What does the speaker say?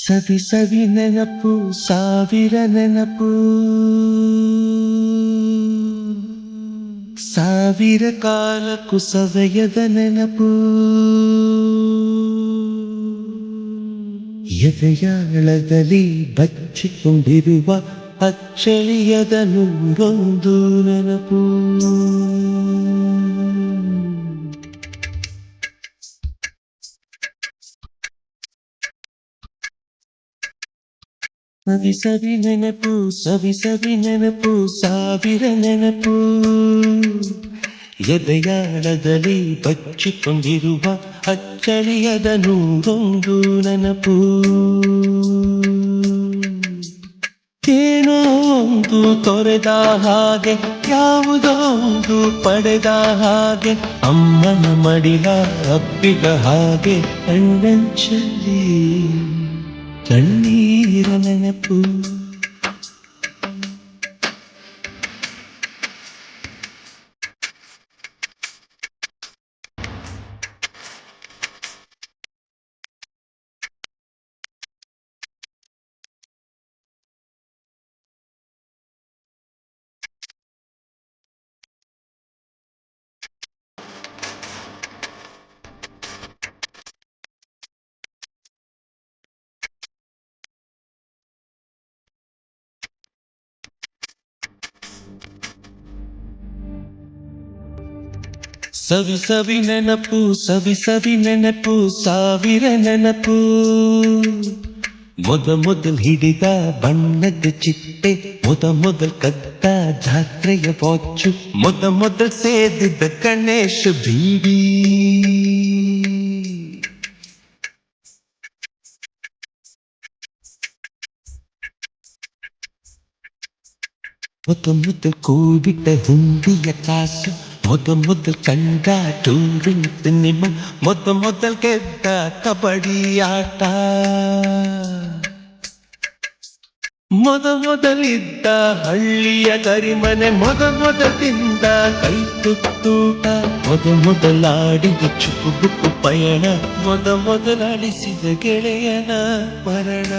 ಸವಿ ಸವಿ ನೆನಪು ಸಾವಿರ ನೆನಪು ಸಾವಿರ ಕಾಲಕ್ಕೂ ಸವೆಯದ ನೆನಪು ಎದೆಯಾಳದಲ್ಲಿ ಬಚ್ಚಿಕೊಂಡಿರುವ ಅಚ್ಚಳಿಯದ ನೂರೊಂದು ನೆನಪು ಸವಿ ಸವಿ ನೆನಪು ಸವಿ ಸವಿ ನೆನಪು ಸಾವಿರ ನೆನಪು ಎದೆಯಾಳದಲ್ಲಿ ಬಚ್ಚಿಕೊಂಡಿರುವ ಅಚ್ಚಳಿಯದ ನೂರೊಂದು ನೆನಪು ಏನೋ ಒಂದು ತೊರೆದ ಹಾಗೆ ಯಾವುದೋ ಒಂದು ಪಡೆದ ಹಾಗೆ ಅಮ್ಮನ ಮಡಿಲ ಅಪ್ಪಿದ ಹಾಗೆ ಕಣ್ಣಂಚಲ್ಲಿ ಕಣ್ಣೀರ ನೆನಪು ಸವಿ ಸವಿ ನೆನಪು ಸವಿ ಸವಿ ನೆನಪು ಸಾವಿರ ನೆನಪು ಮೊದಲ್ ಹಿಡಿದ ಬಣ್ಣದ ಚಿಟ್ಟೆ ಮೊದಲ್ ಕದ್ದ ಜಾತ್ರೆಯ ವಾಚು ಮೊದಲ್ ಸೇದಿದ್ದ ಗಣೇಶ ಬೀಡಿ ಮೊದಲ್ ಕೂಡಿಟ್ಟ ಹುಂಡಿಯ ಕಾಸು ಮೊದಲ್ ಕಂಡ ಟೂರಿನ ಸಿನಿಮಾ ಮೊದಲ್ ಗೆದ್ದ ಕಬಡ್ಡಿ ಆಟ ಮೊದಲಿದ್ದ ಹಳ್ಳಿಯ ಕರಿಮನೆ ಮೊದಲಿಂದ ಕೈ ತುತ್ತೂಟ ಮೊದಲಾಡಿದ ಚುಕ್ಕುಬುಕ್ಕು ಪಯಣ ಮೊದಲಾಡಿಸಿದ ಗೆಳೆಯನ ಮರಣ